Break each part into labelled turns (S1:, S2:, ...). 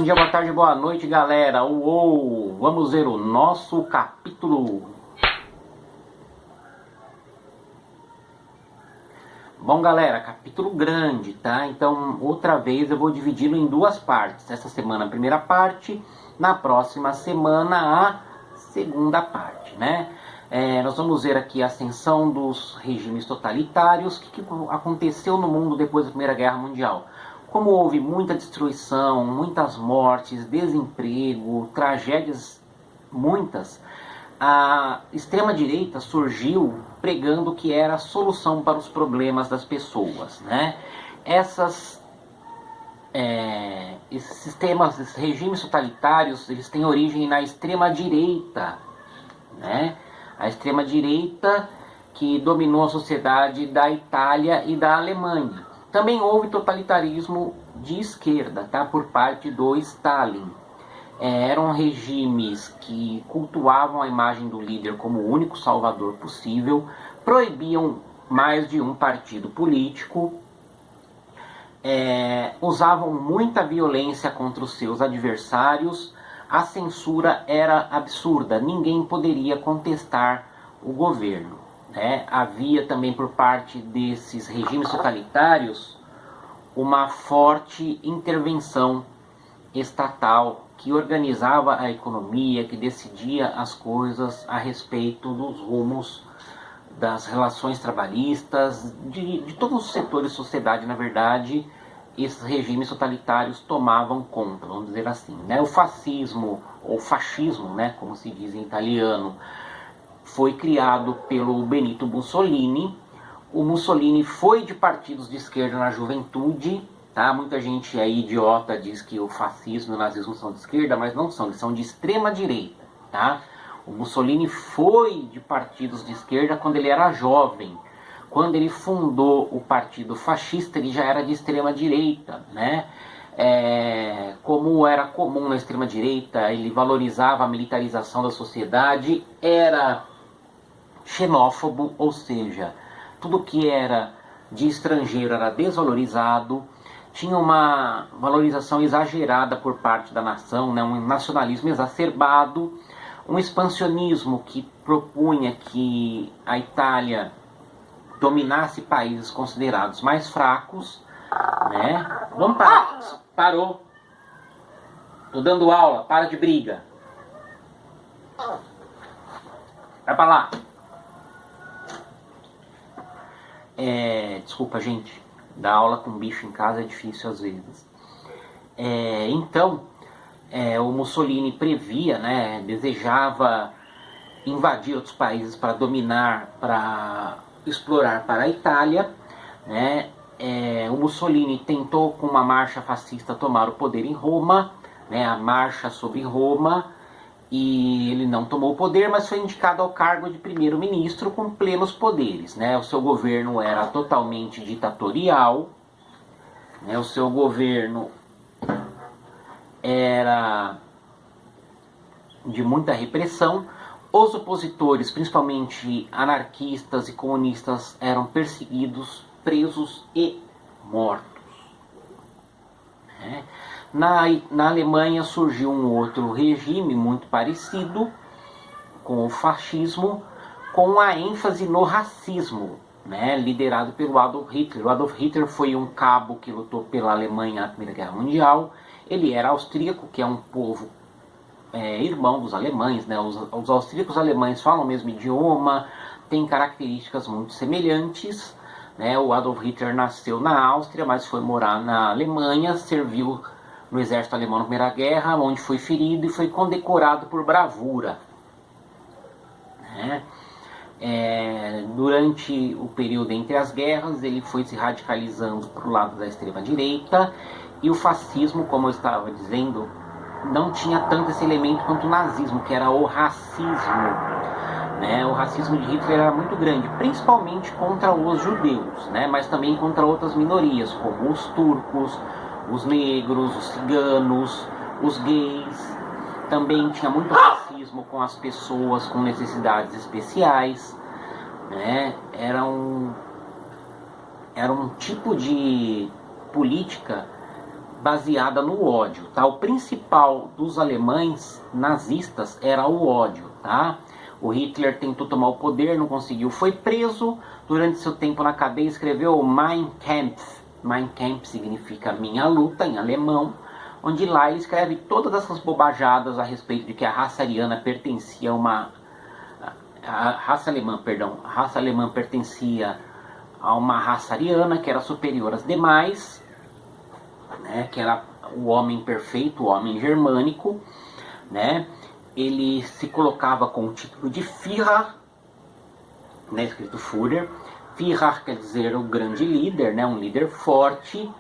S1: dia, boa tarde, boa noite, galera. Uou! Vamos ver o nosso capítulo. Bom, galera, capítulo grande, tá? Então, outra vez eu vou dividi-lo em duas partes. Essa semana a primeira parte, na próxima semana a segunda parte, né? Nós vamos ver aqui a ascensão dos regimes totalitários, o que aconteceu no mundo depois da Primeira Guerra Mundial. Como houve muita destruição, muitas mortes, desemprego, tragédias muitas, a extrema-direita surgiu pregando que era a solução para os problemas das pessoas, né? Esses sistemas, esses regimes totalitários, eles têm origem na extrema-direita, né? A extrema-direita que dominou a sociedade da Itália e da Alemanha. Também houve totalitarismo de esquerda, tá? Por parte do Stalin. Eram regimes que cultuavam a imagem do líder como o único salvador possível, proibiam mais de um partido político, usavam muita violência contra os seus adversários, a censura era absurda, ninguém poderia contestar o governo, né? Havia também por parte desses regimes totalitários uma forte intervenção estatal que organizava a economia, que decidia as coisas a respeito dos rumos das relações trabalhistas, de todos os setores de sociedade. Na verdade, esses regimes totalitários tomavam conta, vamos dizer assim, né? O fascismo, ou fascismo, né, como se diz em italiano, foi criado pelo Benito Mussolini. O Mussolini foi de partidos de esquerda na juventude, tá? Muita gente aí idiota diz que o fascismo e o nazismo são de esquerda, mas não são, eles são de extrema direita, tá? O Mussolini foi de partidos de esquerda quando ele era jovem. Quando ele fundou o partido fascista, ele já era de extrema direita, né? Como era comum na extrema direita, ele valorizava a militarização da sociedade, era xenófobo, ou seja, tudo que era de estrangeiro era desvalorizado, tinha uma valorização exagerada por parte da nação, né? Um nacionalismo exacerbado, um expansionismo que propunha que a Itália dominasse países considerados mais fracos, né? Vamos parar. Parou. Tô dando aula, para de briga. Vai pra lá. Desculpa, gente. Dar aula com bicho em casa é difícil às vezes. Então, o Mussolini previa, né? Desejava invadir outros países para dominar, para explorar para a Itália, né? O Mussolini tentou com uma marcha fascista tomar o poder em Roma, né? A marcha sobre Roma, e ele não tomou o poder, mas foi indicado ao cargo de primeiro-ministro com plenos poderes, né? O seu governo era totalmente ditatorial, né? O seu governo era de muita repressão. Os opositores, principalmente anarquistas e comunistas, eram perseguidos, presos e mortos. Na Alemanha surgiu um outro regime muito parecido com o fascismo, com a ênfase no racismo, né, liderado pelo Adolf Hitler. O Adolf Hitler foi um cabo que lutou pela Alemanha na Primeira Guerra Mundial. Ele era austríaco, que é um povo irmão dos alemães, né? Os austríacos alemães falam o mesmo idioma, têm características muito semelhantes, né? O Adolf Hitler nasceu na Áustria, mas foi morar na Alemanha, serviu no exército alemão na Primeira Guerra, onde foi ferido e foi condecorado por bravura, né? Durante o período entre as guerras, ele foi se radicalizando para o lado da extrema-direita, e o fascismo, como eu estava dizendo, não tinha tanto esse elemento quanto o nazismo, que era o racismo, né? O racismo de Hitler era muito grande, principalmente contra os judeus, né? Mas também contra outras minorias, como os turcos, os negros, os ciganos, os gays. Também tinha muito racismo com as pessoas com necessidades especiais, né? Era um tipo de política baseada no ódio, tá? O principal dos alemães nazistas era o ódio, tá? O Hitler tentou tomar o poder, não conseguiu, foi preso. Durante seu tempo na cadeia escreveu Mein Kampf. Mein Kampf significa minha luta em alemão, onde lá ele escreve todas essas bobajadas a respeito de que a raça ariana pertencia a uma... A raça alemã pertencia a uma raça ariana que era superior às demais, né, que era o homem perfeito, o homem germânico, né? Ele se colocava com o título de Führer, né, escrito Führer. Führer quer dizer o grande líder, né, um líder forte,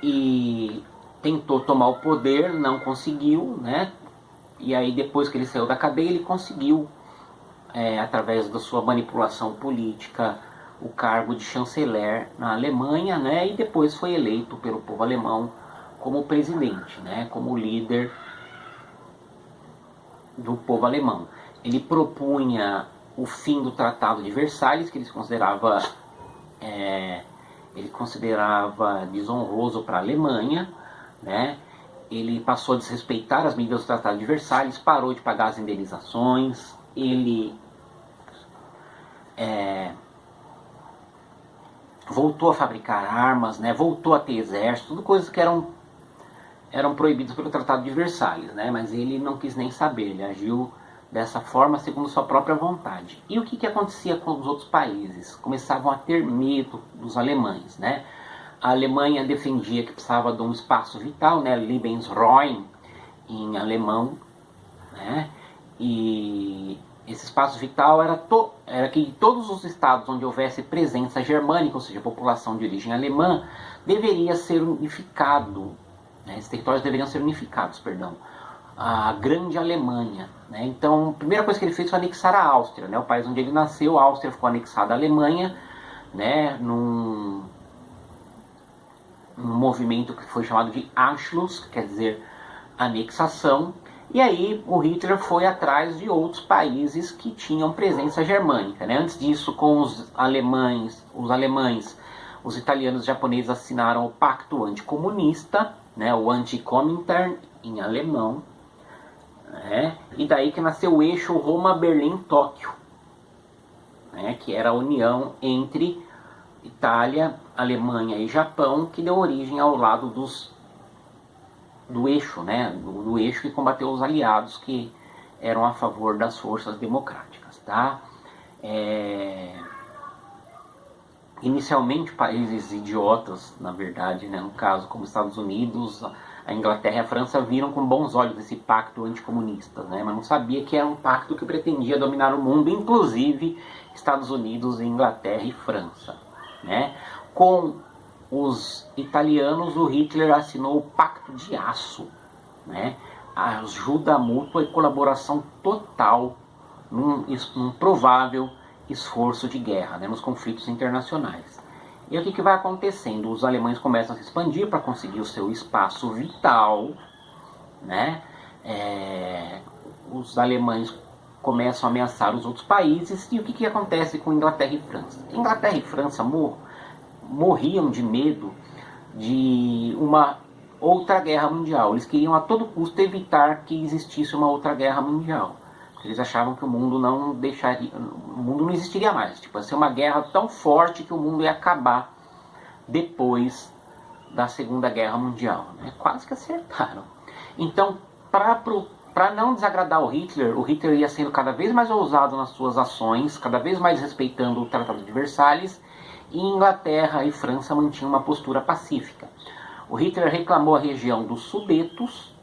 S1: e tentou tomar o poder, não conseguiu, né? E aí depois que ele saiu da cadeia, ele conseguiu, através da sua manipulação política, o cargo de chanceler na Alemanha, né? E depois foi eleito pelo povo alemão como presidente, né? Como líder do povo alemão. Ele propunha o fim do Tratado de Versalhes, que ele considerava desonroso para a Alemanha, né? Ele passou a desrespeitar as medidas do Tratado de Versalhes, parou de pagar as indenizações, ele voltou a fabricar armas, né? Voltou a ter exército, tudo coisas que eram proibidas pelo Tratado de Versalhes, né? Mas ele não quis nem saber, ele agiu dessa forma segundo sua própria vontade. E o que acontecia com os outros países? Começavam a ter medo dos alemães, né? A Alemanha defendia que precisava de um espaço vital, né? Lebensräum em alemão, né? E esse espaço vital era que todos os estados onde houvesse presença germânica, ou seja, população de origem alemã, deveria ser unificado, né? Esses territórios deveriam ser unificados, perdão. A grande Alemanha, né? Então, a primeira coisa que ele fez foi anexar a Áustria, né? O país onde ele nasceu, a Áustria ficou anexada à Alemanha, né? Num movimento que foi chamado de Anschluss, que quer dizer anexação. E aí o Hitler foi atrás de outros países que tinham presença germânica, né? Antes disso, com os alemães, os italianos e os japoneses assinaram o Pacto Anticomunista, né? O Antikomintern em alemão, né? E daí que nasceu o eixo Roma-Berlim-Tóquio, né? Que era a união entre Itália, Alemanha e Japão, que deu origem ao lado do eixo, né? Do eixo que combateu os aliados que eram a favor das forças democráticas, tá? Inicialmente países idiotas, na verdade, né? No caso como Estados Unidos, a Inglaterra e a França viram com bons olhos esse pacto anticomunista, né? Mas não sabia que era um pacto que pretendia dominar o mundo, inclusive Estados Unidos, Inglaterra e França, né? Com os italianos, o Hitler assinou o Pacto de Aço, né? Ajuda mútua e colaboração total num provável esforço de guerra, né? Nos conflitos internacionais. E o que vai acontecendo? Os alemães começam a se expandir para conseguir o seu espaço vital, né? Os alemães começam a ameaçar os outros países. E o que acontece com Inglaterra e França? Inglaterra e França morriam de medo de uma outra guerra mundial. Eles queriam a todo custo evitar que existisse uma outra guerra mundial. Eles achavam que o mundo não existiria mais. Tipo, ia ser uma guerra tão forte que o mundo ia acabar depois da Segunda Guerra Mundial, né? Quase que acertaram. Então, para não desagradar o Hitler ia sendo cada vez mais ousado nas suas ações, cada vez mais respeitando o Tratado de Versalhes, e Inglaterra e França mantinham uma postura pacífica. O Hitler reclamou a região dos Sudetos,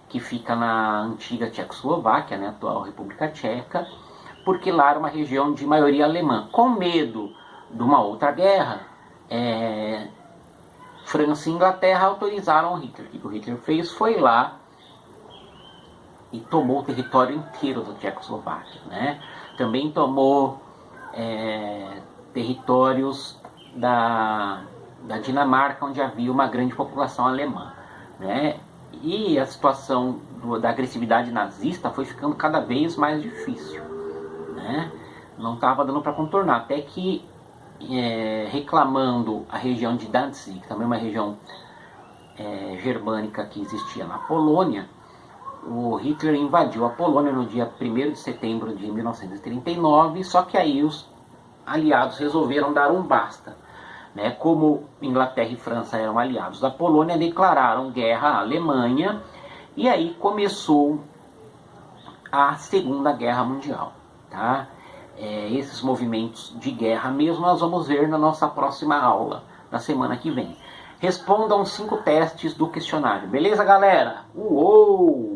S1: que fica na antiga Tchecoslováquia, né, atual República Tcheca, porque lá era uma região de maioria alemã. Com medo de uma outra guerra, França e Inglaterra autorizaram o Hitler. O que o Hitler fez foi lá e tomou o território inteiro da Tchecoslováquia, né? Também tomou territórios da Dinamarca, onde havia uma grande população alemã, né? E a situação da agressividade nazista foi ficando cada vez mais difícil, né? Não estava dando para contornar, até que reclamando a região de Danzig, também uma região germânica que existia na Polônia, o Hitler invadiu a Polônia no dia 1º de setembro de 1939, só que aí os aliados resolveram dar um basta. Né? Como Inglaterra e França eram aliados da Polônia, declararam guerra à Alemanha, e aí começou a Segunda Guerra Mundial. Tá? Esses movimentos de guerra mesmo nós vamos ver na nossa próxima aula, na semana que vem. Respondam 5 testes do questionário. Beleza, galera? Uou!